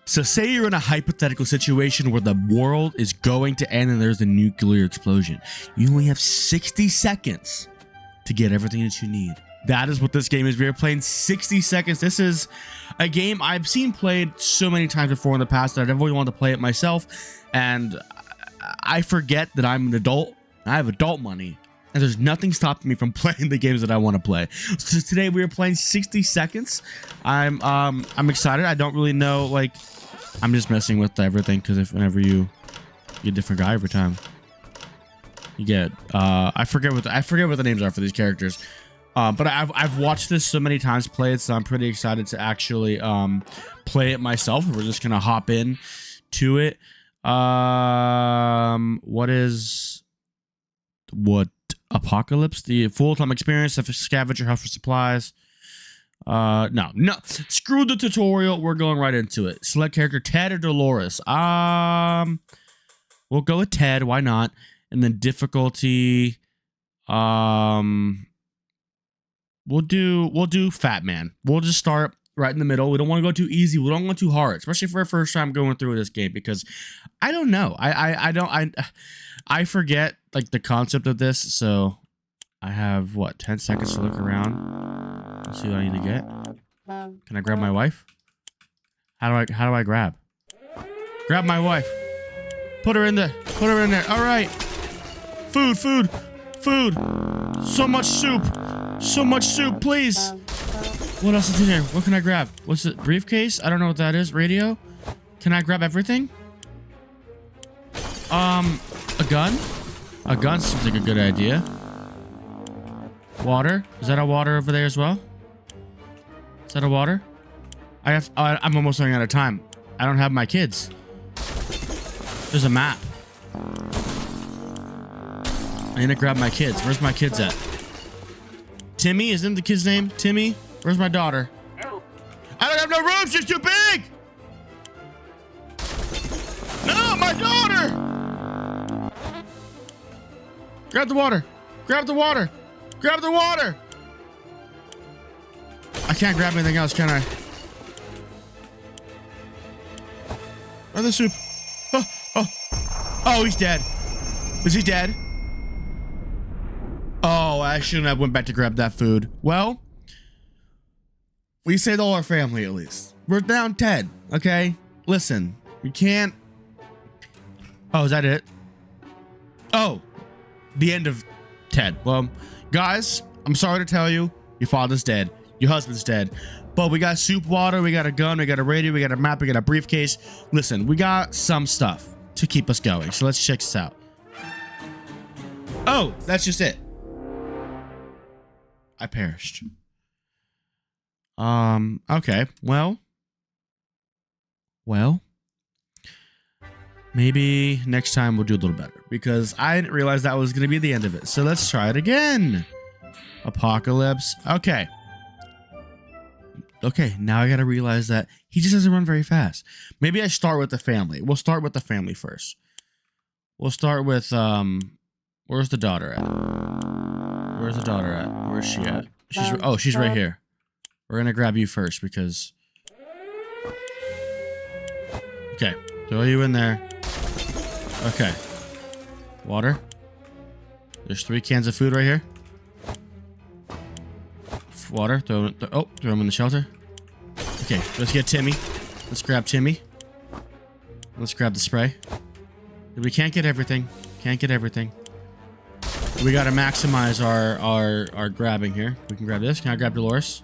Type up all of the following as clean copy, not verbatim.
So say you're in a hypothetical situation where the world is going to end and there's a nuclear explosion. You only have 60 seconds to get everything that you need. That is what this game is. We are playing 60 seconds. This is a game I've seen played so many times before in the past that I never really wanted to play it myself. And I forget that I'm an adult. I have adult money. And there's nothing stopping me from playing the games that I want to play. So today we are playing 60 seconds. I'm excited. I don't really know, like, I'm just messing with everything because whenever you get a different guy every time, you get I forget what the names are for these characters. But I've watched this so many times play it, so I'm pretty excited to actually play it myself. We're just gonna hop in to it. What Apocalypse? The full-time experience of a scavenger hunt for supplies. No, screw the tutorial. We're going right into it. Select character Ted or Dolores. We'll go with Ted. Why not? And then difficulty. We'll do Fat Man. We'll just start right in the middle. We don't want to go too easy. We don't want too hard, especially for our first time going through this game, because I don't know. I forget like the concept of this. So I have what, 10 seconds to look around. Let's see what I need to get. Can I grab my wife? How do I grab? Grab my wife. Put her in there. Put her in there. All right. Food. So much soup. So much soup, please. What else is in here? What can I grab? What's it? Briefcase? I don't know what that is. Radio? Can I grab everything? A gun? A gun seems like a good idea. Water? Is that a water over there as well? Is that a water? I'm almost running out of time. I don't have my kids. There's a map. I need to grab my kids. Where's my kids at? Timmy? Isn't the kid's name Timmy? Where's my daughter? I don't have no room. She's too big. No, my daughter. Grab the water. Grab the water. Grab the water. I can't grab anything else, can I? Where's the soup? Oh, he's dead. Is he dead? Oh, I shouldn't have went back to grab that food. Well, we saved all our family at least. We're down Ted, okay? Listen, we can't... Oh, is that it? Oh, the end of Ted. Well, guys, I'm sorry to tell you, your father's dead. Your husband's dead. But we got soup, water, we got a gun, we got a radio, we got a map, we got a briefcase. Listen, we got some stuff to keep us going. So let's check this out. Oh, that's just it. I perished. Okay. Well, maybe next time we'll do a little better, because I didn't realize that was going to be the end of it. So let's try it again. Apocalypse. Okay. Now I got to realize that he just doesn't run very fast. Maybe I start with the family. We'll start with the family first. We'll start with, where's the daughter at? Where's the daughter at? Where's she at? She's right here. We're gonna grab you first because... Okay, throw you in there. Okay. Water. There's 3 cans of food right here. Water. Throw him in the shelter. Okay, let's get Timmy. Let's grab Timmy. Let's grab the spray. We can't get everything. Can't get everything. We gotta maximize our grabbing here. We can grab this. Can I grab Dolores?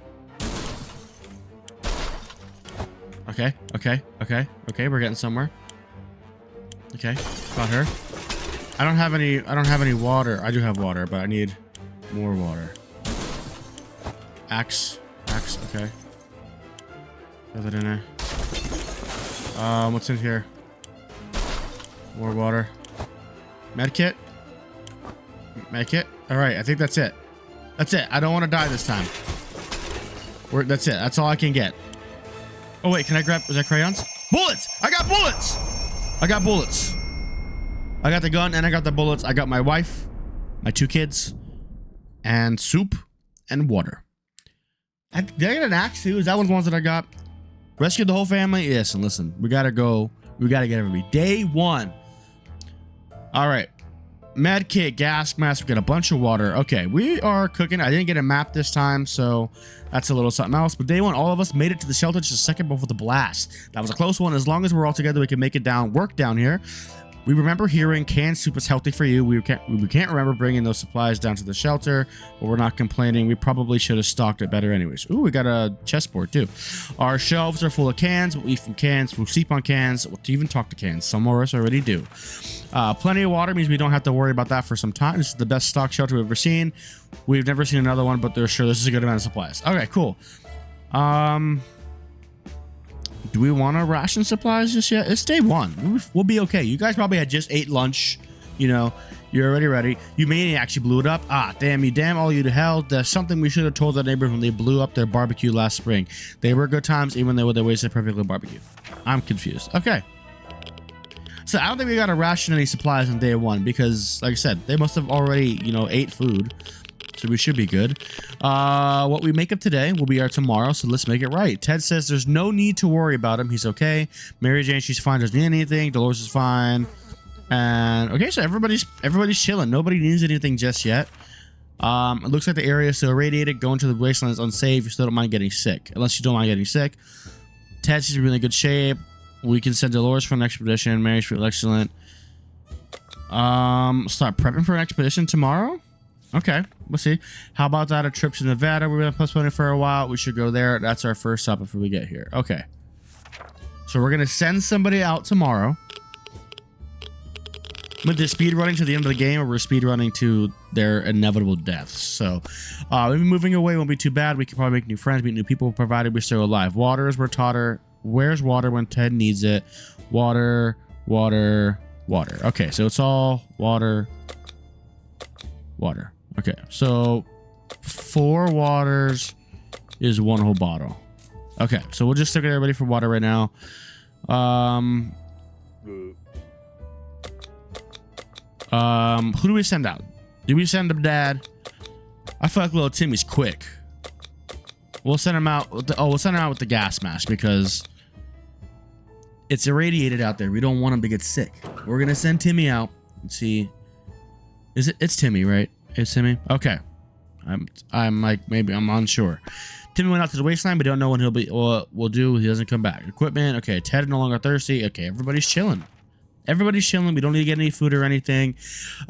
Okay. We're getting somewhere. Okay, got her. I don't have any water. I do have water, but I need more water. Axe. Okay. Throw that in there. What's in here? More water. Medkit. All right, I think that's it. That's it. I don't want to die this time. That's it. That's all I can get. Oh wait, can I grab? Was that crayons? Bullets! I got bullets! I got the gun and I got the bullets. I got my wife, my 2 kids, and soup and water. Did I get an axe too? Is that one of the ones that I got? Rescue the whole family? Yes, and listen, we gotta go. We gotta get everybody. Day 1. All right. Med kit, gas mask, we got a bunch of water. Okay, we are cooking. I didn't get a map this time, so that's a little something else. But day 1, all of us made it to the shelter just a second before the blast. That was a close one. As long as we're all together, we can make it work down here. We remember hearing canned soup is healthy for you. We can't remember bringing those supplies down to the shelter, but we're not complaining. We probably should have stocked it better anyways. Ooh, we got a chessboard too. Our shelves are full of cans. We'll eat from cans. We'll sleep on cans. We'll even talk to cans. Some of us already do. Plenty of water means we don't have to worry about that for some time. This is the best stock shelter we've ever seen. We've never seen another one, but they're sure this is a good amount of supplies. Okay, cool. Do we want to ration supplies just yet? It's day 1. We'll be okay. You guys probably had just ate lunch. You know, you're already ready. You maniacs, you blew it up. Ah, damn you, damn all you to hell. There's something we should have told the neighbors when they blew up their barbecue last spring. They were good times, even though they wasted perfectly barbecue. I'm confused. Okay. So I don't think we got to ration any supplies on day 1 because, like I said, they must have already, you know, ate food. So we should be good. What we make up today will be our tomorrow, so let's make it right. Ted says there's no need to worry about him. He's okay. Mary Jane, she's fine. Doesn't need anything. Dolores is fine. And okay, so everybody's chilling. Nobody needs anything just yet. It looks like the area is still irradiated. Going to the wasteland is unsafe. You still don't mind getting sick. Unless you don't mind getting sick. Ted, she's in really good shape. We can send Dolores for an expedition. Mary's feeling excellent. Start prepping for an expedition tomorrow? Okay, we'll see. How about that? A trip to Nevada. We're going to postpone it for a while. We should go there. That's our first stop before we get here. Okay. So we're going to send somebody out tomorrow. With the speed running to the end of the game, or we're speed running to their inevitable deaths. So maybe moving away won't be too bad. We can probably make new friends, meet new people, provided we're still alive. Water, as we're taught her. Where's water when Ted needs it? Water, water, water. Okay, so it's all water, water. Okay, so 4 waters is 1 whole bottle. Okay, so we'll just stick at everybody for water right now. Who do we send out? Do we send him Dad? I feel like little Timmy's quick. We'll send him out. We'll send him out with the gas mask because it's irradiated out there. We don't want him to get sick. We're gonna send Timmy out and see. It's Timmy, right? It's Timmy. Okay. I'm like, maybe I'm unsure. Timmy went out to the wasteland, but don't know when he'll be. We'll do. He doesn't come back. Equipment. Okay. Ted no longer thirsty. Okay. Everybody's chilling. Everybody's chilling. We don't need to get any food or anything.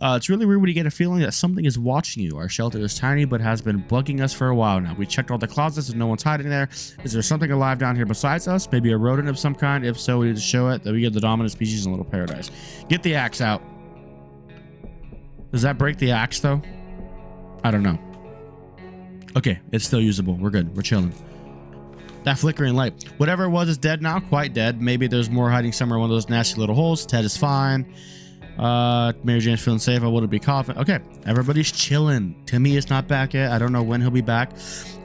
It's really weird when you get a feeling that something is watching you. Our shelter is tiny, but has been bugging us for a while now. We checked all the closets and no one's hiding there. Is there something alive down here besides us? Maybe a rodent of some kind? If so, we need to show it that we are the dominant species in a little paradise. Get the axe out. Does that break the axe though? I don't know. Okay, it's still usable. We're good. We're chilling. That flickering light. Whatever it was is dead now. Quite dead. Maybe there's more hiding somewhere in one of those nasty little holes. Ted is fine. Mary Jane's feeling safe. I wouldn't be coughing. Okay, everybody's chilling. Timmy is not back yet. I don't know when he'll be back.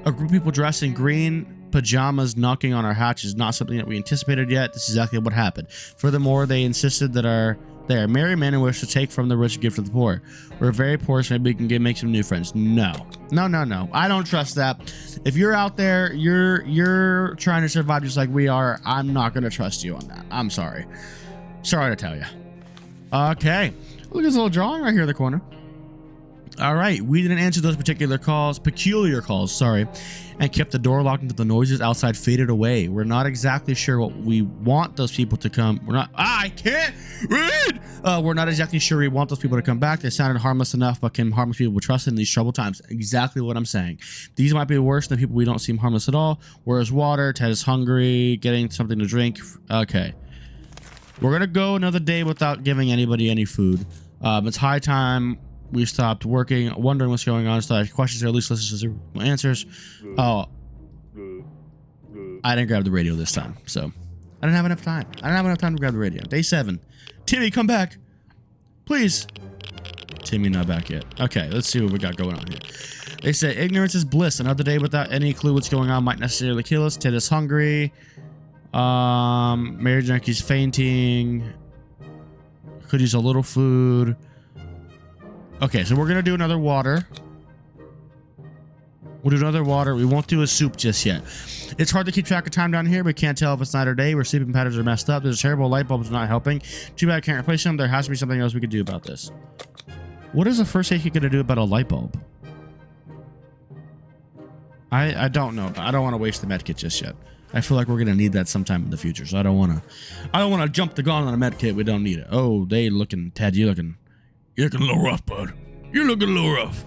A group of people dressed in green pajamas knocking on our hatch is not something that we anticipated yet. This is exactly what happened. Furthermore, they insisted that they are merry men and wish to take from the rich and give to the poor. We're very poor, so maybe we can make some new friends. No. I don't trust that. If you're out there, you're trying to survive just like we are, I'm not going to trust you on that. I'm sorry. Sorry to tell you. Okay. Look at this little drawing right here in the corner. All right. We didn't answer those peculiar calls, and kept the door locked until the noises outside faded away. We're not exactly sure what we want those people to come. I can't read! We're not exactly sure we want those people to come back. They sounded harmless enough, but can harmless people be trusted in these troubled times? Exactly what I'm saying. These might be worse than people we don't seem harmless at all. Where's water? Ted is hungry. Getting something to drink. Okay. We're going to go another day without giving anybody any food. It's high time. We stopped working, wondering what's going on. So questions or at least listen to answers. Oh, I didn't grab the radio this time, so I didn't have enough time. I didn't have enough time to grab the radio. Day 7. Timmy, come back, please. Timmy not back yet. Okay, let's see what we got going on here. They say ignorance is bliss. Another day without any clue what's going on might necessarily kill us. Ted is hungry. Mary Jackie's fainting. Could use a little food. Okay, so we're gonna do another water. We'll do another water. We won't do a soup just yet. It's hard to keep track of time down here. We can't tell if it's night or day. Our sleeping patterns are messed up. There's terrible light bulbs not helping. Too bad I can't replace them. There has to be something else we could do about this. What is the first aid kit going to do about a light bulb? I don't know. I don't want to waste the med kit just yet. I feel like we're gonna need that sometime in the future, so I don't wanna jump the gun on a med kit. We don't need it. Oh, they looking, Ted, you're looking a little rough, bud. You're looking a little rough.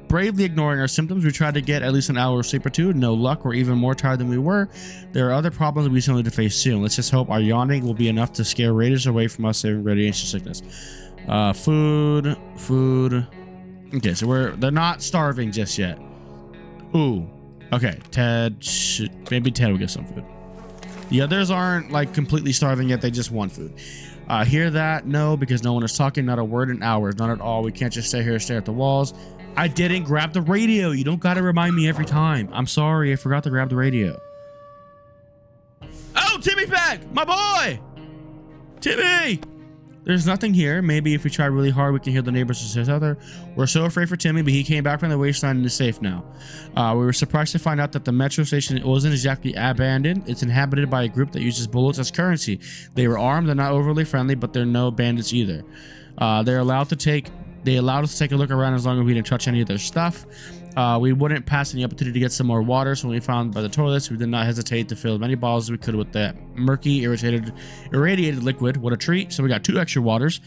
Bravely ignoring our symptoms, we tried to get at least an hour of sleep or two. No luck. We're even more tired than we were. There are other problems we still need to face soon. Let's just hope our yawning will be enough to scare raiders away from us, saving radiation sickness. Food. Okay, so they're not starving just yet. Ooh. Okay, maybe Ted will get some food. The others aren't like completely starving yet. They just want food. Hear that? No, because no one is talking. Not a word in hours. Not at all. We can't just stay here and stare at the walls. I didn't grab the radio. You don't got to remind me every time. I'm sorry. I forgot to grab the radio. Oh, Timmy's back. My boy. Timmy. There's nothing here. Maybe if we try really hard, we can hear the neighbors just out there. We're so afraid for Timmy, but he came back from the wasteland and is safe now. We were surprised to find out that the metro station wasn't exactly abandoned. It's inhabited by a group that uses bullets as currency. They were armed. They're not overly friendly, but they're no bandits either. They allowed us to take a look around as long as we didn't touch any of their stuff. We wouldn't pass any opportunity to get some more water, so when we found by the toilets, we did not hesitate to fill as many bottles as we could with that murky, irradiated liquid. What a treat. So we got 2 extra waters.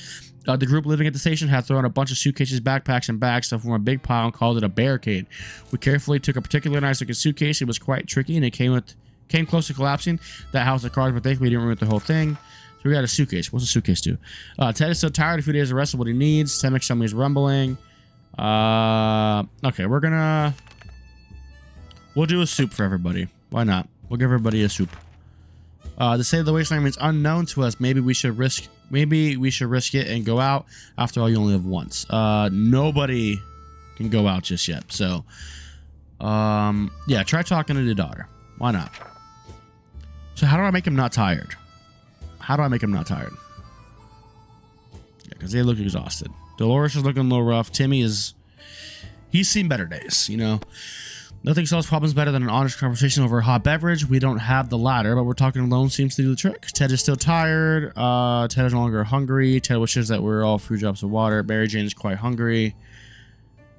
The group living at the station had thrown a bunch of suitcases, backpacks, and bags to form a big pile and called it a barricade. We carefully took a particularly nice looking suitcase. It was quite tricky, and it came close to collapsing. That house of cards, but thankfully we didn't ruin the whole thing. So we got a suitcase. What's a suitcase do? Ted is still tired. A few days of rest is what he needs. Stomach's tummy is rumbling. Okay, we'll do a soup for everybody. Why not? We'll give everybody a soup. To say the wasteland means unknown to us. Maybe we should risk it and go out. After all, you only live once. Nobody can go out just yet. So, yeah, try talking to the daughter. Why not? So how do I make him not tired? Yeah, because they look exhausted. Dolores is looking a little rough. He's seen better days, you know. Nothing solves problems better than an honest conversation over a hot beverage. We don't have the latter, but we're talking alone seems to do the trick. Ted is still tired. Ted is no longer hungry. Ted wishes that we're all a few drops of water. Mary Jane is quite hungry.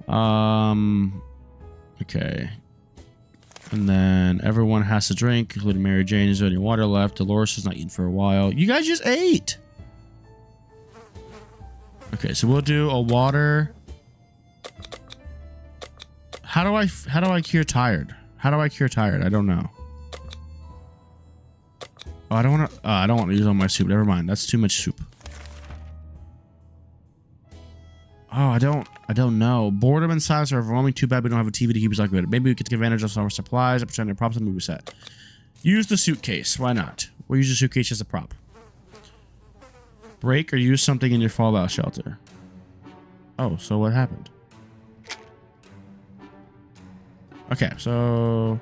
Okay. And then everyone has to drink, including Mary Jane. Is there any water left? Dolores has not eaten for a while. You guys just ate. Okay, so we'll do a water. How do I cure tired? I don't know. Oh, I don't want to use all my soup. Never mind. That's too much soup. Oh, I don't know. Boredom and silence are overwhelming. Too bad we don't have a TV to keep us occupied. Maybe we could take advantage of some of our supplies and pretend they're props in the movie set. Use the suitcase. Why not? We'll use the suitcase as a prop. Break or use something in your fallout shelter. Oh, so what happened? Okay, so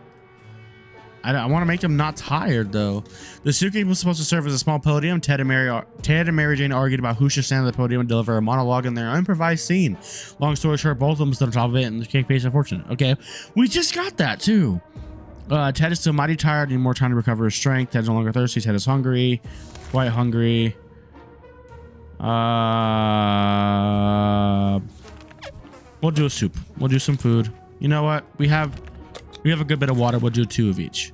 I want to make them not tired though. The suitcase was supposed to serve as a small podium. Ted and Mary Jane argued about who should stand on the podium and deliver a monologue in their improvised scene. Long story short, both of them stood on top of it, and the cake face unfortunate. Okay, we just got that too. Ted is still mighty tired, need more time to recover his strength. Ted's no longer thirsty. Ted is hungry, quite hungry. We'll do a soup. We'll do some food. You know what? We have a good bit of water. We'll do 2 of each.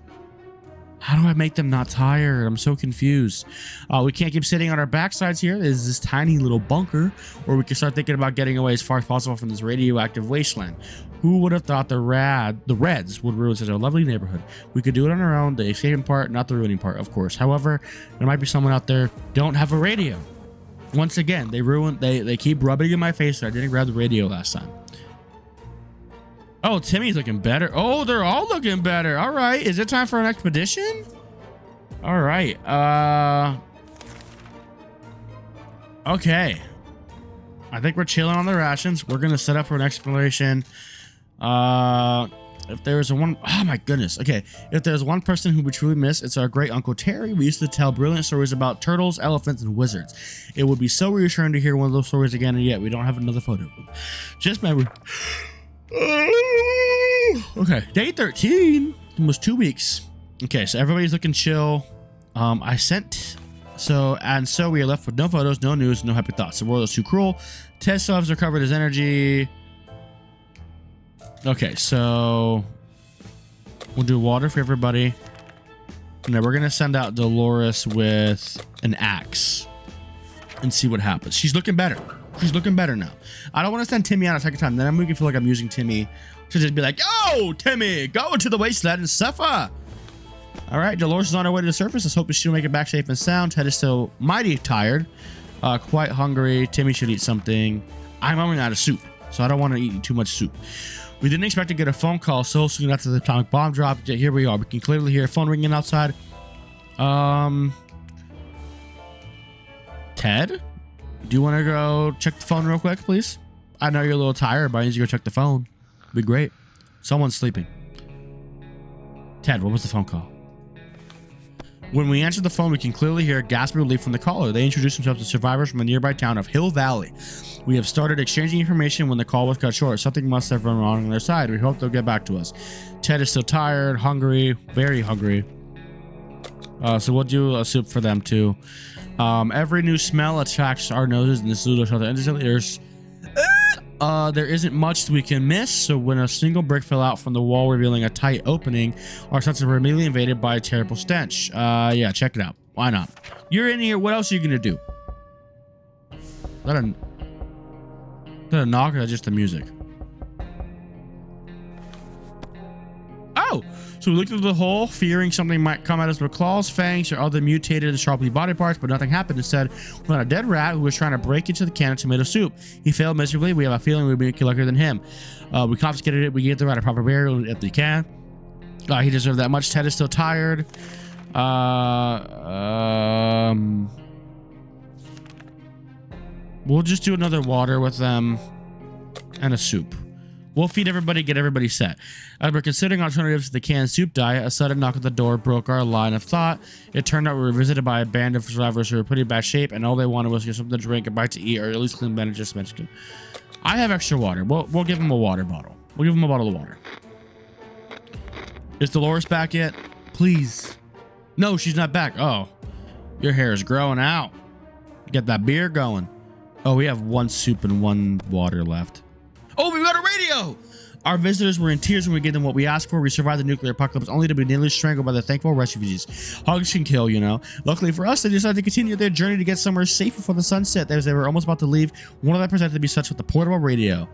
How do I make them not tired? I'm so confused. We can't keep sitting on our backsides here. There's this tiny little bunker, or we can start thinking about getting away as far as possible from this radioactive wasteland. Who would have thought the Reds would ruin such a lovely neighborhood? We could do it on our own. The escaping part, not the ruining part, of course. However, there might be someone out there don't have a radio. Once again, they keep rubbing in my face that I didn't grab the radio last time. Oh, Timmy's looking better. Oh, they're all looking better. All right. Is it time for an expedition? All right. Okay. I think we're chilling on the rations. We're going to set up for an exploration. If there's one, oh my goodness. Okay. If there's one person who we truly miss, it's our great Uncle Terry. We used to tell brilliant stories about turtles, elephants, and wizards. It would be so reassuring to hear one of those stories again, and yet we don't have another photo of him. Just remember. Okay, day 13. Almost 2 weeks. Okay, so everybody's looking chill. I sent... So we are left with no photos, no news, no happy thoughts. The world is too cruel. Ted still has recovered his energy. Okay, so... We'll do water for everybody. And then we're going to send out Dolores with an axe. And see what happens. She's looking better. She's looking better now. I don't want to send Timmy out a second time. Then I'm making feel like I'm using Timmy to just be like, "Oh, Timmy, go into the wasteland and suffer." All right, Dolores is on her way to the surface. Let's hope she'll make it back safe and sound. Ted is still mighty tired, quite hungry. Timmy should eat something. I'm running out of soup, so I don't want to eat too much soup. We didn't expect to get a phone call so soon after the atomic bomb dropped. Yet here we are. We can clearly hear a phone ringing outside. Ted, do you want to go check the phone real quick, please? I know you're a little tired, but I need you to go check the phone. It'd be great. Someone's sleeping. Ted, what was the phone call? When we answered the phone, we can clearly hear a gasp of relief from the caller. They introduced themselves to survivors from the nearby town of Hill Valley. We have started exchanging information when the call was cut short. Something must have run wrong on their side. We hope they'll get back to us. Ted is still tired, hungry, very hungry. So we'll do a soup for them too. Every new smell attracts our noses in this little shelter. There isn't much we can miss, so when a single brick fell out from the wall revealing a tight opening, our senses were immediately invaded by a terrible stench. Yeah, check it out. Why not? You're in here. What else are you gonna do? Is that a knock or is that just the music? Oh! So we looked through the hole, fearing something might come at us with claws, fangs, or other mutated and sharply body parts, but nothing happened. Instead, we found a dead rat who was trying to break into the can of tomato soup. He failed miserably. We have a feeling we'd be luckier than him. We confiscated it. We gave the rat a proper burial at the can. He deserved that much. Ted is still tired. We'll just do another water with them and a soup. We'll feed everybody, get everybody set. As we're considering alternatives to the canned soup diet, a sudden knock at the door broke our line of thought. It turned out we were visited by a band of survivors who were in pretty bad shape, and all they wanted was to get something to drink, a bite to eat, or at least clean bandages. I have extra water. We'll give them a water bottle. We'll give them a bottle of water. Is Dolores back yet? Please. No, she's not back. Oh, your hair is growing out. Get that beard going. Oh, we have one soup and one water left. Oh, we got a radio! Our visitors were in tears when we gave them what we asked for. We survived the nuclear apocalypse only to be nearly strangled by the thankful refugees. Hugs can kill, you know. Luckily for us, they decided to continue their journey to get somewhere safe before the sunset. As they were almost about to leave, one of them presented to be such with the portable radio.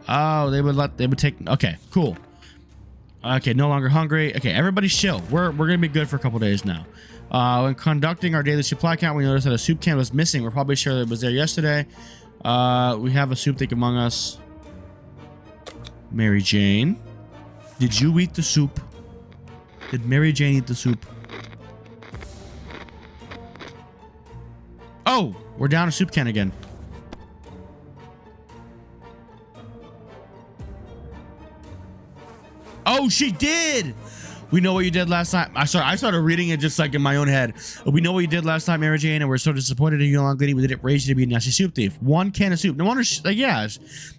Oh, they would take... Okay, cool. Okay, no longer hungry. Okay, everybody's chill. We're gonna be good for a couple days now. When conducting our daily supply count, we noticed that a soup can was missing. We're probably sure that it was there yesterday. We have a soup thick among us. Mary Jane, did you eat the soup? Did Mary Jane eat the soup? Oh, we're down a soup can again. Oh, she did. We know what you did last time. I started reading it just like in my own head. We know what you did last time, Mary Jane, and we're so disappointed in you, long lady. We didn't raise you to be a nasty soup thief. One can of soup. No wonder. Yeah,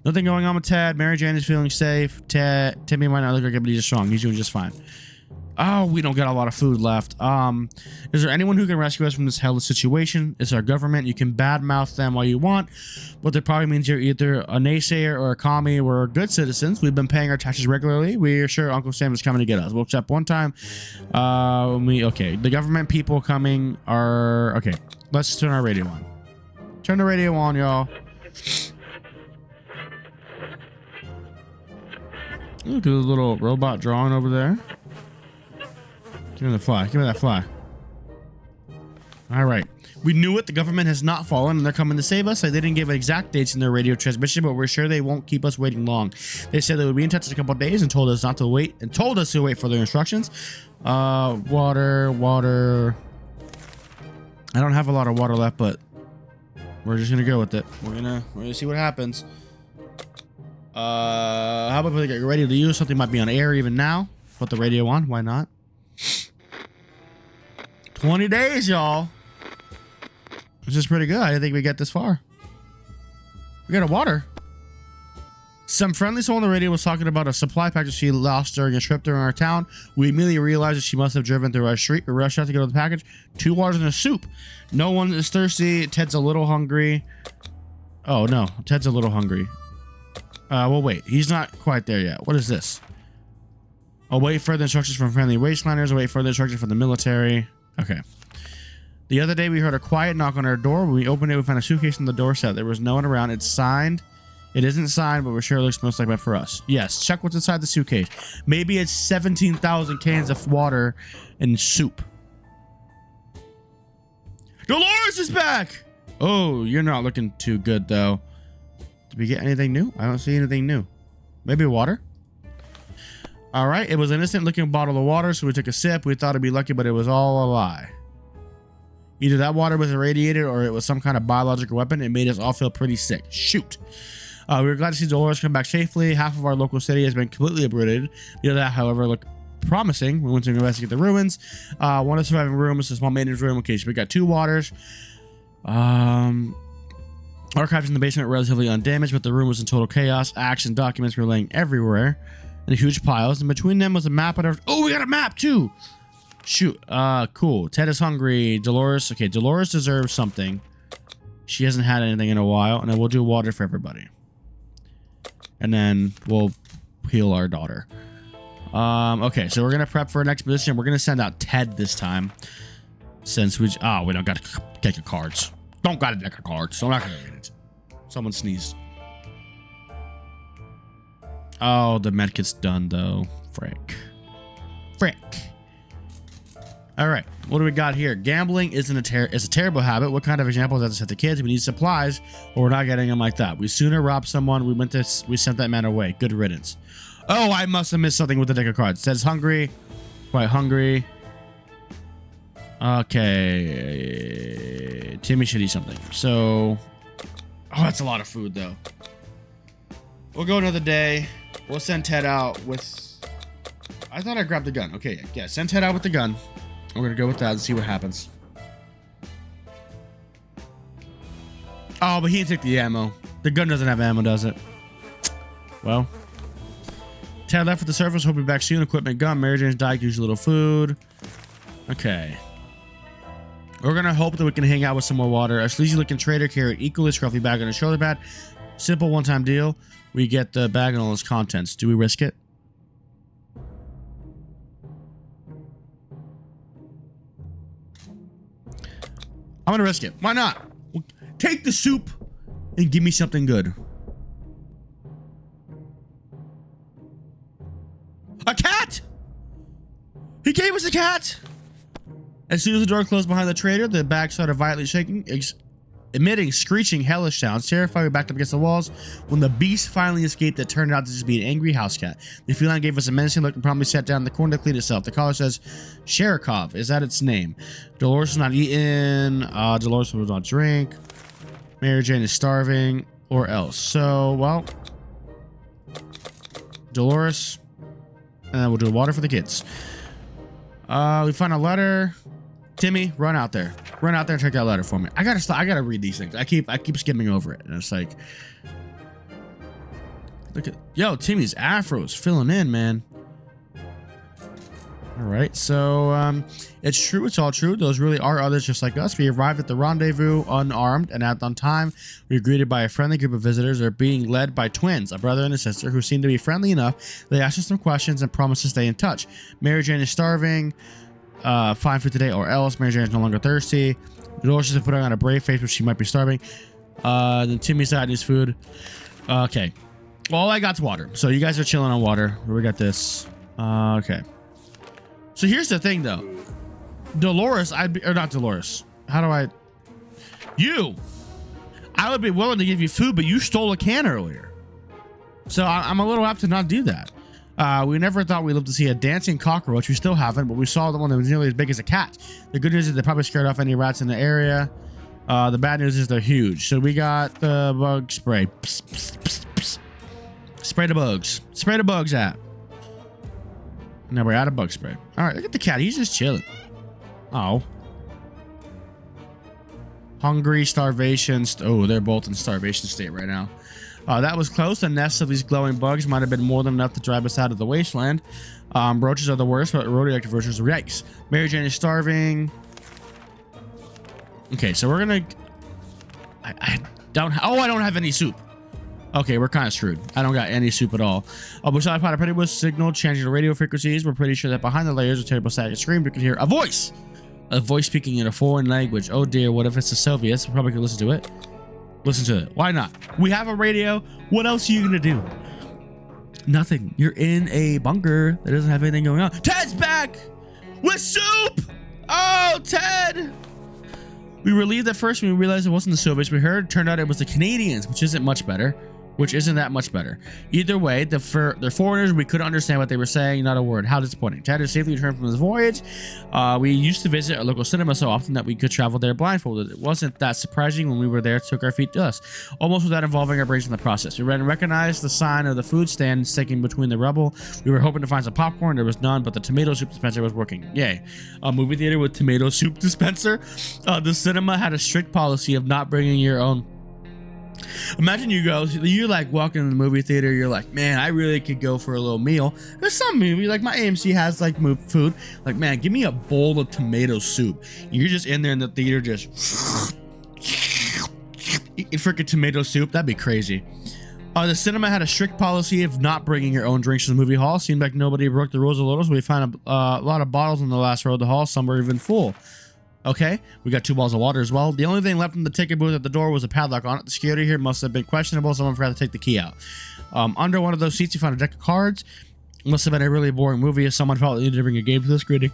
nothing going on with Ted. Mary Jane is feeling safe. Timmy might not look like it, but he's just strong. He's doing just fine. Oh, we don't got a lot of food left. Is there anyone who can rescue us from this hellish situation? It's our government. You can badmouth them all you want, but that probably means you're either a naysayer or a commie. We're good citizens. We've been paying our taxes regularly. We're sure Uncle Sam is coming to get us. We'll accept one time. Okay. The government people coming are... Okay, let's turn our radio on. Turn the radio on, y'all. Look at the little robot drawing over there. Give me the fly. Give me that fly. All right. We knew it. The government has not fallen, and they're coming to save us. They didn't give exact dates in their radio transmission, but we're sure they won't keep us waiting long. They said they would be in touch in a couple of days and told us not to wait, and told us to wait for their instructions. Water. I don't have a lot of water left, but we're just gonna go with it. We're gonna see what happens. How about we get ready to use something? Might be on air even now. Put the radio on. Why not? 20 days, y'all. This is pretty good. I didn't think we'd get this far. We got a water. Some friendly soul on the radio was talking about a supply package she lost during a trip during our town. We immediately realized that she must have driven through our street. We rushed out to get the package. 2 waters and a soup. No one is thirsty. Ted's a little hungry. Oh, no. Ted's a little hungry. Well, wait. He's not quite there yet. What is this? Await further instructions from friendly wastelanders. Await further instructions from the military. Okay. The other day, we heard a quiet knock on our door. When we opened it, we found a suitcase on the doorstep. There was no one around. It's signed. It isn't signed, but we're sure it looks most like that for us. Yes, check what's inside the suitcase. Maybe it's 17,000 cans of water and soup. Dolores is back! Oh, you're not looking too good, though. Did we get anything new? I don't see anything new. Maybe water? All right, it was an innocent-looking bottle of water, so we took a sip. We thought it'd be lucky, but it was all a lie. Either that water was irradiated or it was some kind of biological weapon. It made us all feel pretty sick. Shoot. We were glad to see Dolores come back safely. Half of our local city has been completely uprooted. The other, however, looked promising. We went to investigate the ruins. One of the surviving rooms, a small maintenance room. Okay, so we got 2 waters. Archives in the basement were relatively undamaged, but the room was in total chaos. Axe and documents were laying everywhere in huge piles, and between them was a map. Oh, we got a map too. Shoot. Cool. Ted is hungry. Dolores. Okay, Dolores deserves something. She hasn't had anything in a while, and then we'll do water for everybody. And then we'll heal our daughter. Okay, so we're gonna prep for an expedition. We're gonna send out Ted this time, since we don't got a deck of cards. Don't got a deck of cards, so I'm not gonna read it. Someone sneezed. Oh, the medkit's done though. Frick. All right, what do we got here? Gambling is a terrible habit. What kind of example does that set the kids? We need supplies, or we're not getting them like that. We sooner rob someone. We sent that man away. Good riddance. Oh, I must have missed something with the deck of cards. It says hungry, quite hungry. Okay, Timmy should eat something. So, oh, that's a lot of food though. We'll go another day. We'll send Ted out with. I thought I grabbed the gun. Okay, yeah, send Ted out with the gun. We're gonna go with that and see what happens. Oh, but he didn't take the ammo. The gun doesn't have ammo, does it? Well, Ted left with the surface. Hope he'll be back soon. Equipment gun. Mary Jane's died. Use a little food. Okay. We're gonna hope that we can hang out with some more water. A sleazy looking trader carried equally scruffy bag on his shoulder pad. Simple one-time deal. We get the bag and all its contents. Do we risk it? I'm gonna risk it. Why not? Take the soup and give me something good. A cat! He gave us a cat! As soon as the door closed behind the trader, the bag started violently shaking, emitting screeching, hellish sounds. Terrified, we backed up against the walls. When the beast finally escaped, it turned out to just be an angry house cat. The feline gave us a menacing look and promptly sat down in the corner to clean itself. The collar says, Sherikov. Is that its name? Dolores was not eating. Dolores was not drink. Mary Jane is starving. Or else. So, well. Dolores. And then we'll do water for the kids. We find a letter. Timmy, run out there. Run out there and check that letter for me. I gotta read these things. I keep skimming over it. And it's like, look at, yo, Timmy's afro is filling in, man. All right, so it's true. It's all true. Those really are others just like us. We arrived at the rendezvous unarmed and on time. We were greeted by a friendly group of visitors. They're being led by twins, a brother and a sister, who seemed to be friendly enough. They asked us some questions and promised to stay in touch. Mary Jane is starving. Find food today or else. Mary Jane is no longer thirsty. Dolores is putting on a brave face, but she might be starving. Then Timmy said needs food. Okay. All I got's water. So you guys are chilling on water. We got this. Okay. So here's the thing, though. Dolores, or not Dolores. How do I? I would be willing to give you food, but you stole a can earlier. So I'm a little apt to not do that. We never thought we'd live to see a dancing cockroach. We still haven't, but we saw the one that was nearly as big as a cat. The good news is they probably scared off any rats in the area. The bad news is they're huge. So we got the bug spray. Psst, psst, psst, psst. Spray the bugs. Spray the bugs out. Now we're out of bug spray. All right, look at the cat. He's just chilling. Oh. Hungry, starvation. Oh, they're both in starvation state right now. That was close. The nests of these glowing bugs might have been more than enough to drive us out of the wasteland. Roaches are the worst, but radioactive roaches are yikes. Mary Jane is starving. Okay, so we're gonna... I don't have any soup. Okay, we're kind of screwed. I don't got any soup at all. Beside Potter Petty was signaled changing the radio frequencies. We're pretty sure that behind the layers of terrible static scream, we could hear a voice. A voice speaking in a foreign language. Oh dear, what if it's the Soviets? We probably could listen to it. Listen to it. Why not? We have a radio. What else are you gonna do? Nothing. You're in a bunker that doesn't have anything going on. Ted's back with soup. Oh, Ted. We were relieved at first when we realized it wasn't the Soviets we heard. Turned out it was the Canadians, which isn't much better. Which isn't that much better. Either way, they're foreigners. We couldn't understand what they were saying. Not a word. How disappointing. Ted has safely returned from his voyage. We used to visit a local cinema so often that we could travel there blindfolded. It wasn't that surprising when we were there. Took our feet to us, almost without involving our brains in the process. We recognized the sign of the food stand sticking between the rubble. We were hoping to find some popcorn. There was none, but the tomato soup dispenser was working. Yay. A movie theater with tomato soup dispenser. The cinema had a strict policy of not bringing your own. Imagine you like walk in the movie theater, you're like, man, I really could go for a little meal. There's some movie, like my AMC has like food, like, man, give me a bowl of tomato soup. You're just in there in the theater just eating freaking tomato soup. That'd be crazy. The cinema had a strict policy of not bringing your own drinks to the movie hall. Seemed like nobody broke the rules a little, so we found a lot of bottles in the last row of the hall. Some were even full. Okay, we got 2 bottles of water as well. The only thing left in the ticket booth at the door was a padlock on it. The security here must have been questionable. Someone forgot to take the key out. Under one of those seats, you found a deck of cards. Must have been a really boring movie if someone felt they needed to bring a game to the screening.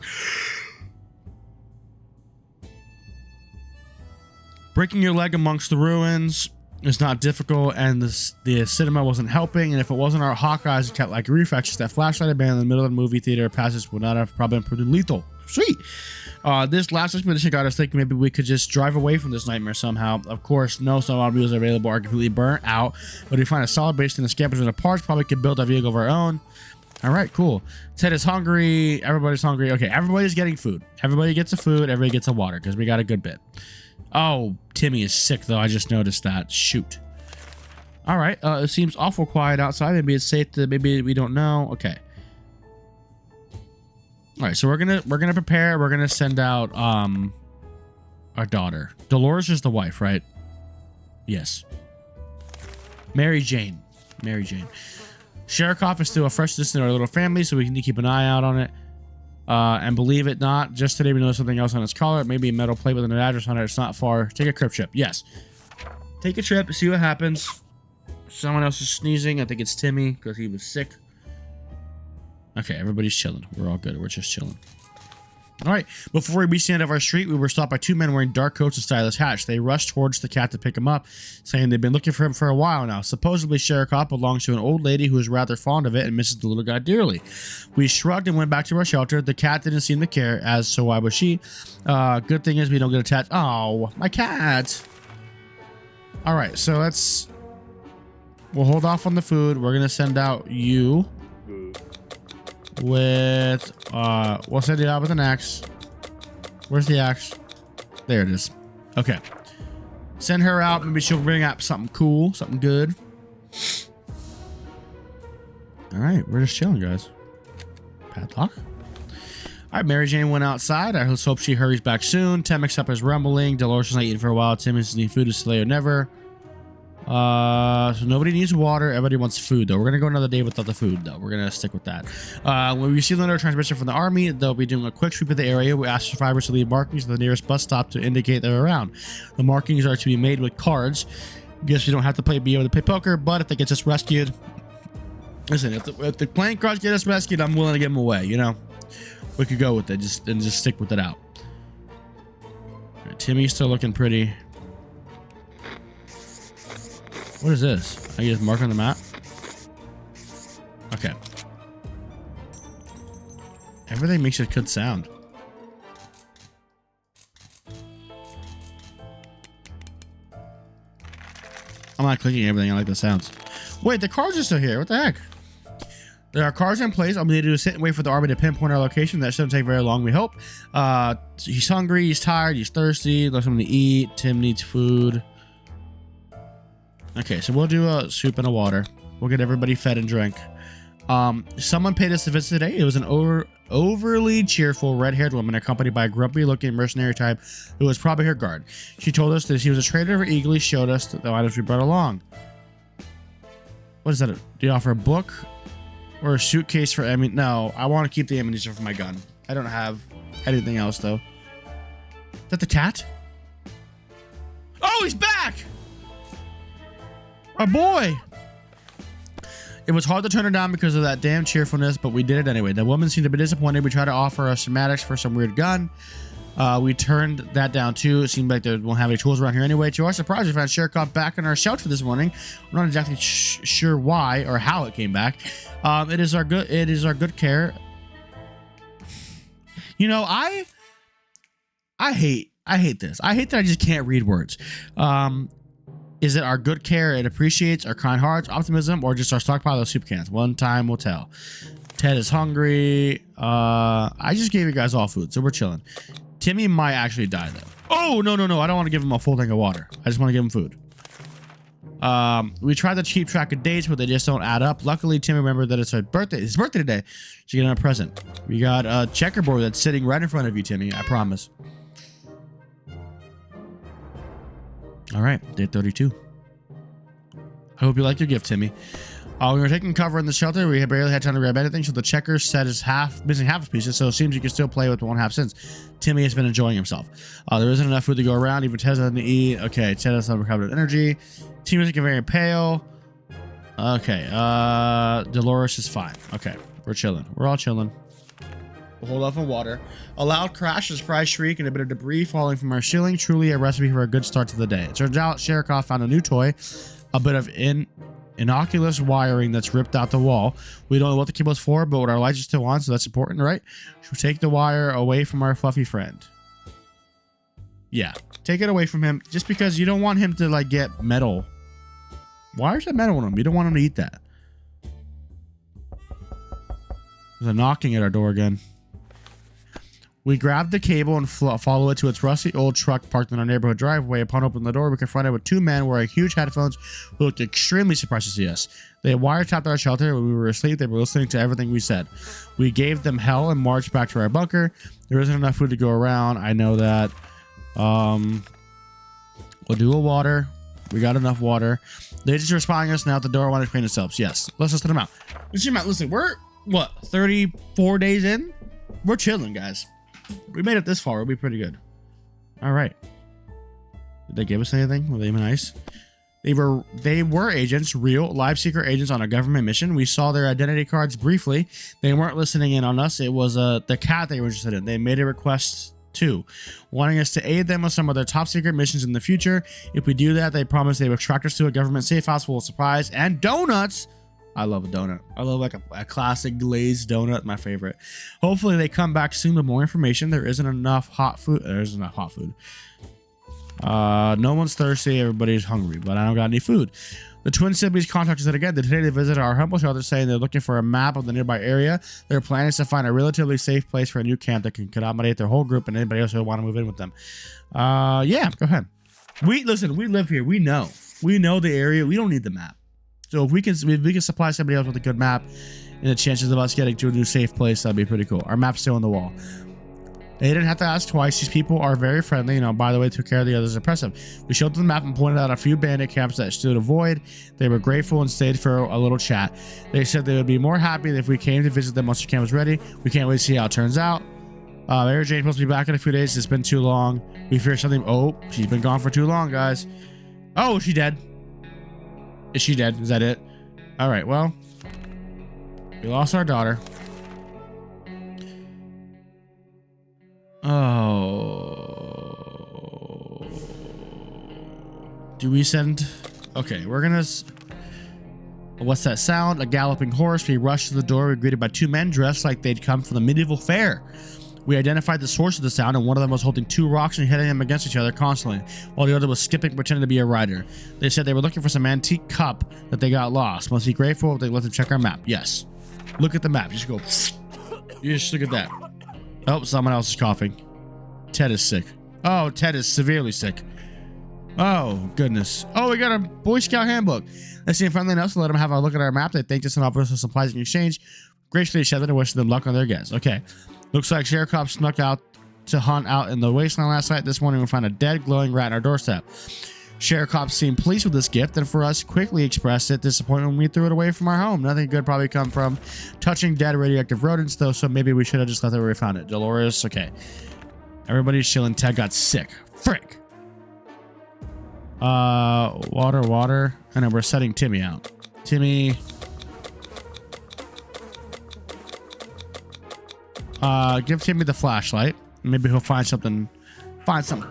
Breaking your leg amongst the ruins is not difficult, and the cinema wasn't helping. And if it wasn't our Hawkeyes kept like reflexes, that flashlight abandoned in the middle of the movie theater passage would not have probably been lethal. Sweet. This last expedition got us thinking maybe we could just drive away from this nightmare somehow. Of course, no automobiles available are completely burnt out, but we find a solid base in the scampers and the parts. Probably could build a vehicle of our own. All right, cool. Ted is hungry. Everybody's hungry. Okay, everybody's getting food. Everybody gets a food. Everybody gets a water because we got a good bit. Oh, Timmy is sick though. I just noticed that. Shoot. All right. It seems awful quiet outside. Maybe it's safe to. Maybe we don't know. Okay. All right, so we're gonna prepare. We're gonna send out our daughter. Dolores is the wife, right? Yes. Mary Jane. Sherikoff is still a fresh addition to our little family, so we can keep an eye out on it. And believe it not, just today we noticed something else on its collar. Maybe a metal plate with an address on it. It's not far. Take a trip trip. Yes. Take a trip. See what happens. Someone else is sneezing. I think it's Timmy because he was sick. Okay, everybody's chilling. We're all good. We're just chilling. All right. Before we reached the end of our street, we were stopped by 2 men wearing dark coats and stylish hats. They rushed towards the cat to pick him up, saying they've been looking for him for a while now. Supposedly, Sherikoff belongs to an old lady who is rather fond of it and misses the little guy dearly. We shrugged and went back to our shelter. The cat didn't seem to care, as so why was she? Good thing is we don't get attached. Oh, my cat. All right, so we'll hold off on the food. We're gonna send out you. With we'll send it out with an axe. Where's the axe? There it is. Okay, send her out. Maybe she'll bring up something cool, something good. All right, we're just chilling, guys. Padlock. All right, Mary Jane went outside. I just hope she hurries back soon. Temix up is rumbling. Dolores is not eating for a while. Tim is needing food. Is today or never. So nobody needs water. Everybody wants food, though. We're gonna go another day without the food, though. We're gonna stick with that. When we receive another transmission from the army, they'll be doing a quick sweep of the area. We ask survivors to leave markings at the nearest bus stop to indicate they're around. The markings are to be made with cards. Guess we don't have to be able to play poker, but if they get us rescued, listen, if the playing cards get us rescued, I'm willing to give them away. You know, we could go with it, just stick with it out. Right, Timmy's still looking pretty. What is this? I can just mark on the map? Okay. Everything makes a good sound. I'm not clicking everything. I like the sounds. Wait, the cars are still here. What the heck? There are cars in place. All we need to do is sit and wait for the army to pinpoint our location. That shouldn't take very long, we hope. He's hungry. He's tired. He's thirsty. There's something to eat. Tim needs food. Okay, so we'll do a soup and a water. We'll get everybody fed and drank. Someone paid us a visit today. It was an overly cheerful red-haired woman accompanied by a grumpy-looking mercenary type who was probably her guard. She told us that she was a trader who eagerly showed us the items we brought along. What is that? Do you offer a book or a suitcase for ammunition? No, I want to keep the ammunition for my gun. I don't have anything else, though. Is that the cat? Oh, he's back! Our boy! It was hard to turn her down because of that damn cheerfulness, but we did it anyway. The woman seemed to be disappointed. We tried to offer her schematics for some weird gun. We turned that down too. It seemed like they won't have any tools around here anyway. To our surprise, we found Sherikov back in our shelter this morning. We're not exactly sure why or how it came back. It is our good care. You know, I hate this. I hate that I just can't read words. Is it our good care it appreciates, our kind hearts, optimism, or just our stockpile of soup cans? One time will tell. Ted is hungry. I just gave you guys all food, so we're chilling. Timmy might actually die, though. Oh, no. I don't want to give him a full tank of water. I just want to give him food. We tried to keep track of dates, but they just don't add up. Luckily, Timmy remembered that it's his birthday today. She got a present. We got a checkerboard that's sitting right in front of you, Timmy. I promise. All right, day 32. I hope you like your gift, Timmy. We were taking cover in the shelter. We barely had time to grab anything, so the checker set is missing half his pieces, so it seems you can still play with one half since. Timmy has been enjoying himself. There isn't enough food to go around. Even Ted doesn't eat. Okay, Ted doesn't have recovered energy. Timmy's looking very pale. Okay, Dolores is fine. Okay, we're chilling. We're all chilling. We'll hold off on water. A loud crash, a surprise shriek, and a bit of debris falling from our ceiling. Truly a recipe for a good start to the day. It turns out Sherikov found a new toy, a bit of innocuous wiring that's ripped out the wall. We don't know what the cable's for, but what our lights are still on, so that's important, right? Should we take the wire away from our fluffy friend? Yeah, take it away from him, just because you don't want him to, like, get metal. Why is that metal on him? You don't want him to eat that. There's a knocking at our door again. We grabbed the cable and follow it to its rusty old truck parked in our neighborhood driveway. Upon opening the door, we confronted with two men wearing huge headphones who looked extremely surprised to see us. They wiretapped our shelter. When we were asleep, they were listening to everything we said. We gave them hell and marched back to our bunker. There isn't enough food to go around. I know that. We'll do a water. We got enough water. They just are spying us now at the door. Want to clean themselves. Yes. Let's just let them out. Listen, we're, what, 34 days in? We're chilling, guys. We made it this far. We'll be pretty good. All right. Did they give us anything? Were they nice? They were agents, real live secret agents on a government mission. We saw their identity cards briefly. They weren't listening in on us. It was the cat they were interested in. They made a request too, wanting us to aid them with some of their top secret missions in the future. If we do that, they promise they will track us to a government safe house full of supplies and donuts. I love a donut. I love like a classic glazed donut, my favorite. Hopefully they come back soon with more information. There isn't enough hot food. No one's thirsty. Everybody's hungry, but I don't got any food. The twin siblings contacted us again. Today they visited our humble shelter, saying they're looking for a map of the nearby area. Their plan is to find a relatively safe place for a new camp that can accommodate their whole group and anybody else who want to move in with them. Yeah, go ahead. We live here. We know the area. We don't need the map. So if we can supply somebody else with a good map and the chances of us getting to a new safe place, that'd be pretty cool. Our map's still on the wall. They didn't have to ask twice. These people are very friendly. You know, by the way, took care of the others. Impressive. We showed them the map and pointed out a few bandit camps that stood avoid. They were grateful and stayed for a little chat. They said they would be more happy if we came to visit them once the camp was ready. We can't wait to see how it turns out. Mary Jane's supposed to be back in a few days. It's been too long. We fear something. Oh, she's been gone for too long, guys. Oh, is she dead? Is she dead? Is that it? All right, well, we lost our daughter. Oh. Do we send? Okay, we're gonna. What's that sound? A galloping horse. We rushed to the door. We were greeted by two men dressed like they'd come from the medieval fair. We identified the source of the sound, and one of them was holding two rocks and hitting them against each other constantly, while the other was skipping, pretending to be a rider. They said they were looking for some antique cup that they got lost. Must be grateful if they let them check our map. Yes. Look at the map. Just go. You just look at that. Oh, someone else is coughing. Ted is sick. Oh, Ted is severely sick. Oh, goodness. Oh, we got a Boy Scout handbook. They seem friendly enough to let them have a look at our map. They thanked us and offered us supplies in exchange. Graciously accepted and wished them luck on their guess. Okay. Looks like sharecrops snuck out to hunt out in the wasteland last night. This morning we found a dead, glowing rat on our doorstep. Sharecrops seemed pleased with this gift, and for us, quickly expressed its disappointment when we threw it away from our home. Nothing good probably come from touching dead radioactive rodents, though, so maybe we should have just left it where we found it. Dolores, okay. Everybody's chilling. Ted got sick. Frick. Water. And then we're setting Timmy out. Timmy. Give Timmy the flashlight. Maybe he'll find something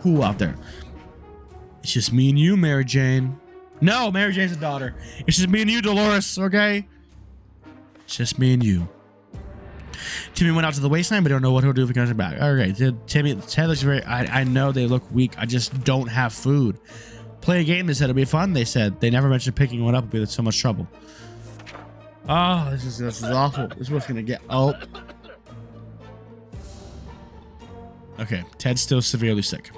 cool out there. It's just me and you, Mary Jane. No, Mary Jane's a daughter. It's just me and you, Dolores, okay? It's just me and you. Timmy went out to the wasteland, but don't know what he'll do if he comes back. Okay, Ted looks very... I know they look weak. I just don't have food. Play a game, they said it'll be fun, they said. They never mentioned picking one up would be so much trouble. Oh, this is awful. This is what's gonna get... Oh. Okay, Ted's still severely sick.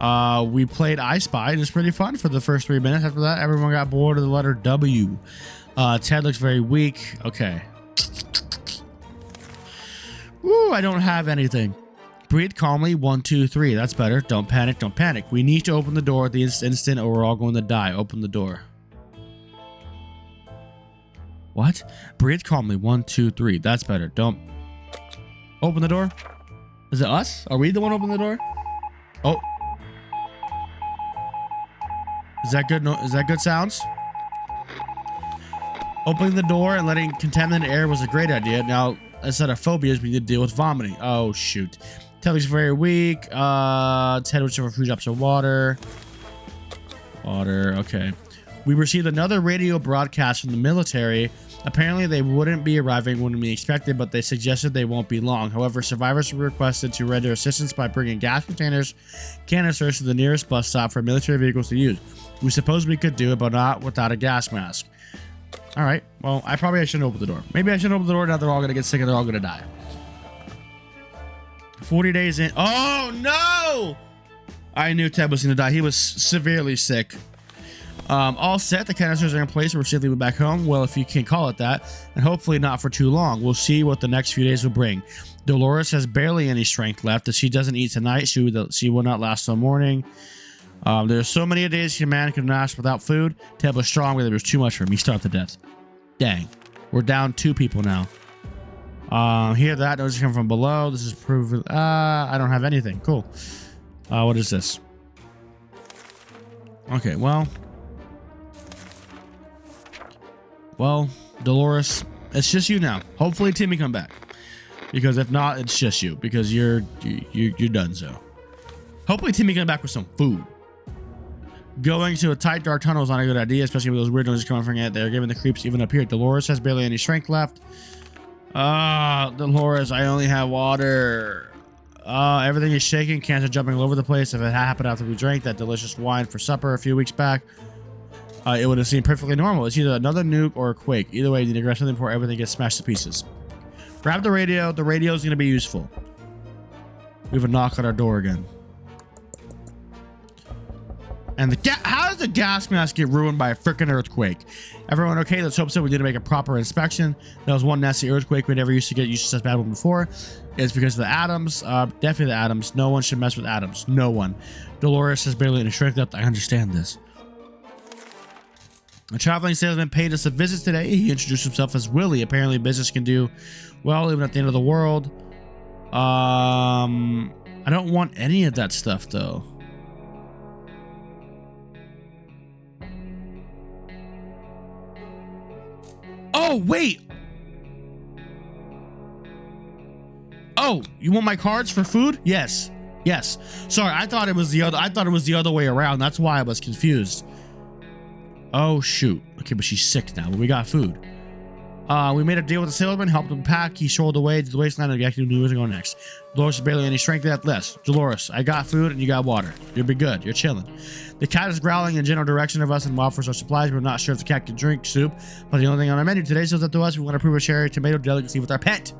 We played I Spy. It was pretty fun for the first 3 minutes. After that, everyone got bored of the letter W. Ted looks very weak. Okay. Woo, I don't have anything. Breathe calmly. 1, 2, 3. That's better. Don't panic. Don't panic. We need to open the door at the instant or we're all going to die. Open the door. What? Breathe calmly. 1, 2, 3. That's better. Don't... Open the door? Is it us? Are we the one opening the door? Oh. Is that good? No, is that good sounds? Opening the door and letting contaminated air was a great idea. Now, instead of phobias, we need to deal with vomiting. Oh, shoot. Telly's very weak. Ted was for a few drops of water. Water, okay. We received another radio broadcast from the military. Apparently, they wouldn't be arriving when we expected, but they suggested they won't be long. However, survivors were requested to render assistance by bringing gas canisters to the nearest bus stop for military vehicles to use. We suppose we could do it, but not without a gas mask. All right. Well, I shouldn't open the door. Maybe I shouldn't open the door. Now they're all going to get sick and they're all going to die. 40 days in. Oh, no! I knew Ted was going to die. He was severely sick. All set. The canisters are in place. We're safely back home. Well, if you can call it that. And hopefully not for too long. We'll see what the next few days will bring. Dolores has barely any strength left. If she doesn't eat tonight, she will not last till morning. There's so many days a man can last without food. Ted was strong, but there was too much for him. He starved to death. Dang. We're down 2 people now. Hear that noise coming from below. This is proven. I don't have anything. Cool. What is this? Okay, well, Dolores, it's just you now. Hopefully Timmy come back, because if not, it's just you, because you're done. So hopefully Timmy come back with some food. Going to a tight dark tunnel is not a good idea, especially with those weird noises coming from it. They're giving the creeps even up here. Dolores has barely any strength left. Dolores, I only have water. Everything is shaking. Cans are jumping all over the place. If it happened after we drank that delicious wine for supper a few weeks back, it would have seemed perfectly normal. It's either another nuke or a quake. Either way, you need to grab something before everything gets smashed to pieces. Grab the radio. The radio is going to be useful. We have a knock on our door again. And how does the gas mask get ruined by a freaking earthquake? Everyone okay? Let's hope so. We need to make a proper inspection. That was one nasty earthquake we never used to get used to such bad one before. It's because of the atoms. Definitely the atoms. No one should mess with atoms. No one. Dolores has barely any strength left. I understand this. A traveling salesman paid us a visit today. He introduced himself as Willie. Apparently business can do well even at the end of the world. I don't want any of that stuff though. Oh, wait. Oh, you want my cards for food? Yes. Yes. Sorry, I thought it was the other way around. That's why I was confused. Oh, shoot. Okay, but she's sick now, but we got food. We made a deal with the salesman, helped him pack. He strolled away to the wasteland and exactly knew where to go next. Dolores has barely any strength left. Less. Dolores, I got food and you got water. You'll be good. You're chilling. The cat is growling in general direction of us and offers our supplies. We're not sure if the cat can drink soup, but the only thing on our menu today is up to us. We want to prove a cherry tomato delicacy with our pet.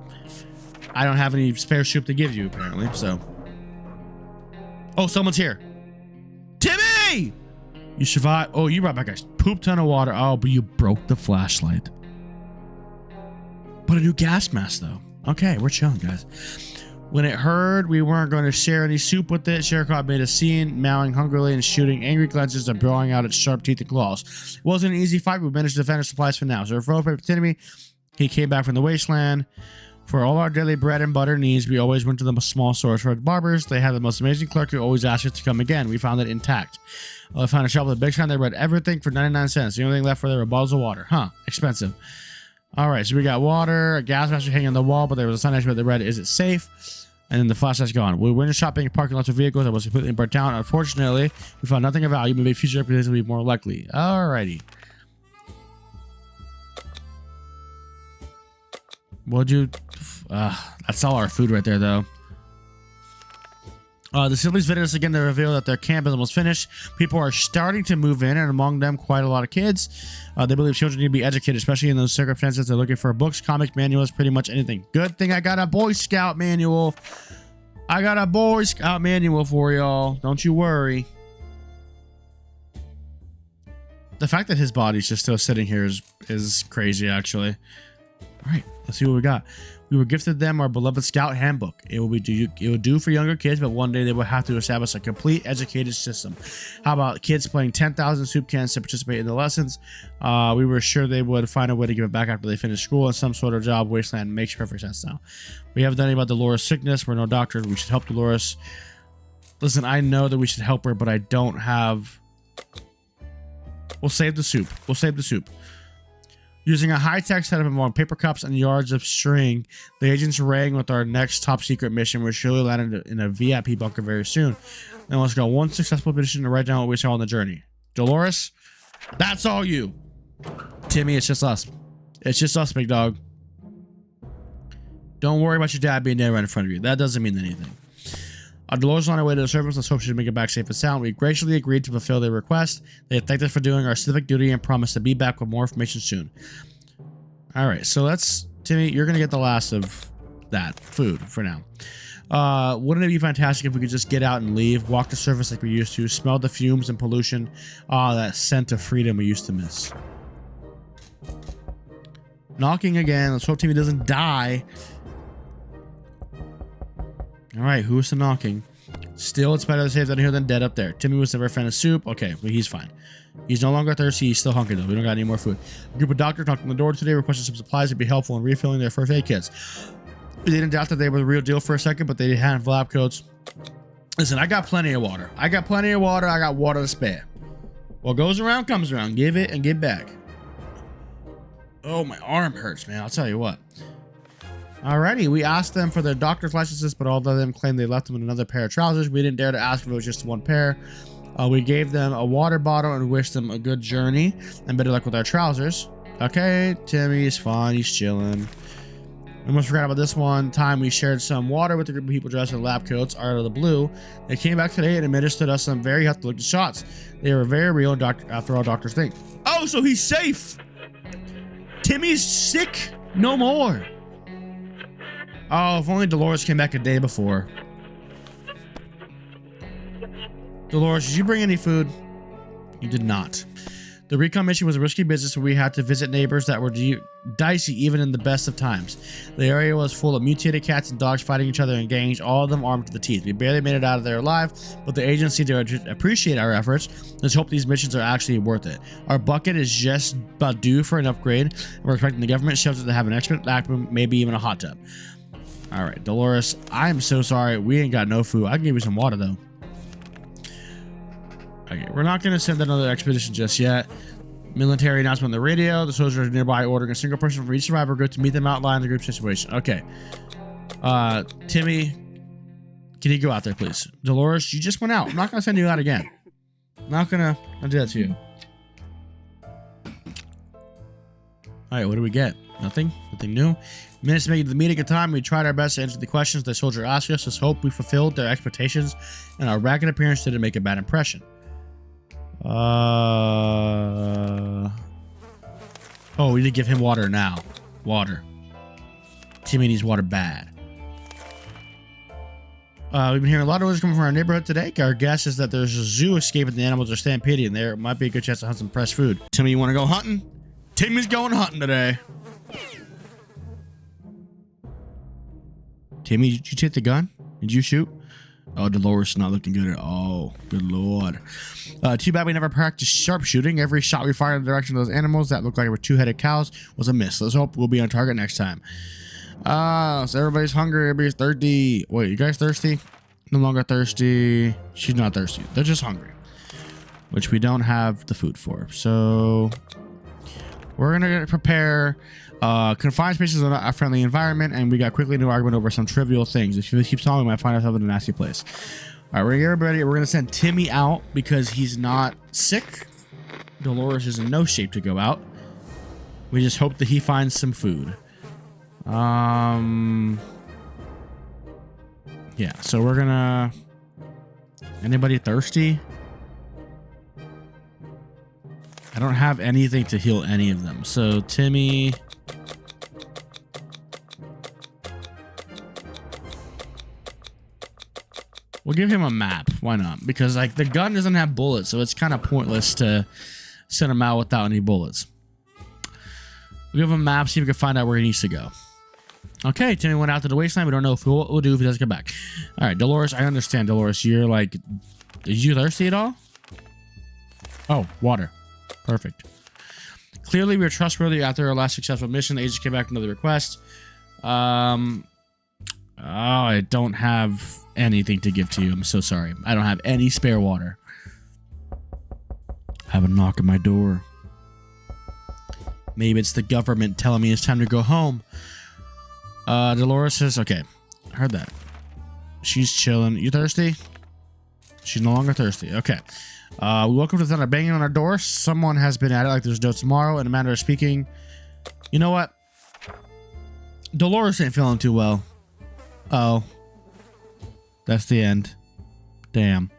I don't have any spare soup to give you, apparently, so. Oh, someone's here. Timmy! Timmy! You survived. Oh, you brought back a poop ton of water. Oh, but you broke the flashlight. But a new gas mask, though. Okay, we're chilling, guys. When it heard we weren't going to share any soup with it, Sharecrop made a scene, meowing hungrily and shooting angry glances and blowing out its sharp teeth and claws. It wasn't an easy fight, but we managed to defend our supplies for now. So if Rope Timmy, he came back from the wasteland. For all our daily bread and butter needs, we always went to the small stores for barbers. They had the most amazing clerk who always asked us to come again. We found it intact. I found a shop with a big sign that read everything for 99 cents. The only thing left for there were bottles of water. Huh, expensive. All right, so we got water, a gas mask hanging on the wall, but there was a sign next to it that read, is it safe? And then the flashlight's gone. We went shopping in parking lots of vehicles that was completely burnt down. Unfortunately, we found nothing of value. Maybe future episodes will be more likely. Alrighty. What'd you... that's all our food right there, though. The siblings visited us again to reveal that their camp is almost finished. People are starting to move in, and among them, quite a lot of kids. They believe children need to be educated, especially in those circumstances. They're looking for books, comics, manuals, pretty much anything. Good thing I got a Boy Scout manual. I got a Boy Scout manual for y'all. Don't you worry. The fact that his body's just still sitting here is crazy, actually. All right, let's see what we got. We were gifted them our beloved Scout Handbook. It will do for younger kids, but one day they will have to establish a complete educated system. How about kids playing 10,000 soup cans to participate in the lessons? We were sure they would find a way to give it back after they finished school and some sort of job. Wasteland makes perfect sense now. We haven't done anything about Dolores' sickness. We're no doctors. We should help Dolores. Listen, I know that we should help her, but I don't have... We'll save the soup. We'll save the soup. Using a high-tech setup involving paper cups and yards of string, the agents rang with our next top-secret mission. We're surely landed in a VIP bunker very soon. Now let's go. One successful mission to write down what we saw on the journey. Dolores, that's all you. Timmy, it's just us. It's just us, big dog. Don't worry about your dad being dead right in front of you. That doesn't mean anything. Dolores on our way to the service. Let's hope she'll make it back safe and sound. We graciously agreed to fulfill their request. They thanked us for doing our civic duty and promised to be back with more information soon. All right, so let's... Timmy, you're going to get the last of that food for now. Wouldn't it be fantastic if we could just get out and leave, walk the surface like we used to, smell the fumes and pollution? That scent of freedom we used to miss. Knocking again. Let's hope Timmy doesn't die. All right, who's the knocking? Still, it's better to save down here than dead up there. Timmy was never a fan of soup. Okay, but he's fine. He's no longer thirsty. He's still hungry, though. We don't got any more food. A group of doctors knocked on the door today, requesting some supplies to be helpful in refilling their first aid kits. We didn't doubt that they were the real deal for a second, but they didn't have lab coats. Listen, I got plenty of water. I got plenty of water. I got water to spare. What goes around comes around. Give it and give back. Oh, my arm hurts, man. I'll tell you what. Alrighty, we asked them for their doctor's licenses, but all of them claimed they left them in another pair of trousers. We didn't dare to ask if it was just one pair. We gave them a water bottle and wished them a good journey and better luck with our trousers. Okay, Timmy's fine. He's chilling. We almost forgot about this one time we shared some water with a group of people dressed in lab coats out of the blue. They came back today and administered us some very healthy looking shots. They were very real, after all doctors think. Oh, so he's safe. Timmy's sick no more. Oh, if only Dolores came back a day before. Dolores, did you bring any food? You did not. The recon mission was a risky business where we had to visit neighbors that were dicey even in the best of times. The area was full of mutated cats and dogs fighting each other in gangs, all of them armed to the teeth. We barely made it out of there alive, but the agents seem to appreciate our efforts. Let's hope these missions are actually worth it. Our bucket is just about due for an upgrade, and we're expecting the government shelter to have an expert back room, maybe even a hot tub. All right, Dolores, I'm so sorry. We ain't got no food. I can give you some water, though. Okay, we're not going to send another expedition just yet. Military announcement on the radio. The soldiers are nearby ordering a single person from each survivor group to meet them, outline the group situation. Okay. Timmy, can you go out there, please? Dolores, you just went out. I'm not going to send you out again. I'm not going to do that to you. All right, what do we get? Nothing? Nothing new? Minutes to make the meeting in time. We tried our best to answer the questions the soldier asked us. Let's hope we fulfilled their expectations and our ragged appearance didn't make a bad impression. Oh, we need to give him water now. Water. Timmy needs water bad. We've been hearing a lot of noises coming from our neighborhood today. Our guess is that there's a zoo escape and the animals are stampeding. There might be a good chance to hunt some fresh food. Timmy, you want to go hunting? Timmy's going hunting today. Timmy, did you take the gun? Did you shoot? Oh, Dolores is not looking good at all. Good lord. Too bad we never practiced sharpshooting. Every shot we fired in the direction of those animals that looked like were two-headed cows was a miss. Let's hope we'll be on target next time. So everybody's hungry. Everybody's thirsty. Wait, you guys thirsty? No longer thirsty. She's not thirsty. They're just hungry, which we don't have the food for. So we're gonna prepare confined spaces in a friendly environment, and we got quickly into an argument over some trivial things. If you keep talking, we might find ourselves in a nasty place. All right, we're gonna get everybody. We're gonna send Timmy out because he's not sick. Dolores is in no shape to go out. We just hope that he finds some food. Yeah, so we're gonna... Anybody thirsty? I don't have anything to heal any of them. So Timmy... We'll give him a map. Why not? Because like the gun doesn't have bullets, so it's kind of pointless to send him out without any bullets. We'll give him a map, see if we can find out where he needs to go. Okay, Timmy went out to the wasteland. We don't know what we'll do if he doesn't come back. All right, Dolores, I understand, Dolores. You're like, is you thirsty at all? Oh, water. Perfect. Clearly, we were trustworthy after our last successful mission. The agents came back with another request. Oh, I don't have anything to give to you. I'm so sorry. I don't have any spare water. I have a knock at my door. Maybe it's the government telling me it's time to go home. Dolores says, okay, heard that. She's chilling. You thirsty? She's no longer thirsty. Okay. Welcome to the thunder banging on our door. Someone has been at it like there's no tomorrow. In a manner of speaking, you know what? Dolores ain't feeling too well. Oh, that's the end. Damn.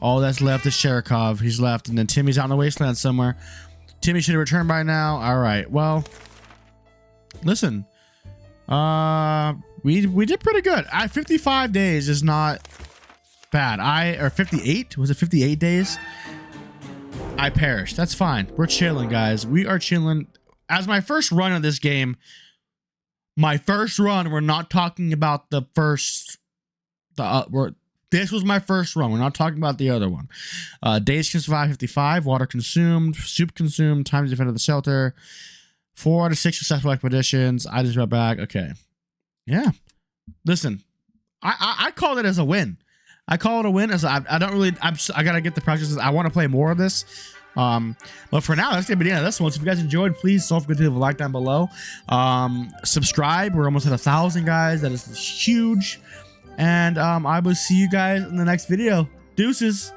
All that's left is Sherikov. He's left, and then Timmy's out in the wasteland somewhere. Timmy should have returned by now. All right. Well, listen. We did pretty good. 55 days is not bad. Or 58? Was it 58 days? I perished. That's fine. We're chilling, guys. We are chilling. As my first run of this game, my first run, we're not talking about the first. This was my first run. We're not talking about the other one. Days can survive 55. Water consumed. Soup consumed. Time to defend the shelter. 4 out of 6 successful expeditions. I just got back. Okay. Yeah. Listen, I call it as a win. I call it a win as I don't really. I gotta get the practices. I want to play more of this. But for now, that's gonna be the end of this one. So if you guys enjoyed, please don't forget to leave a like down below. Subscribe. We're almost at 1,000 guys. That is huge. And I will see you guys in the next video. Deuces.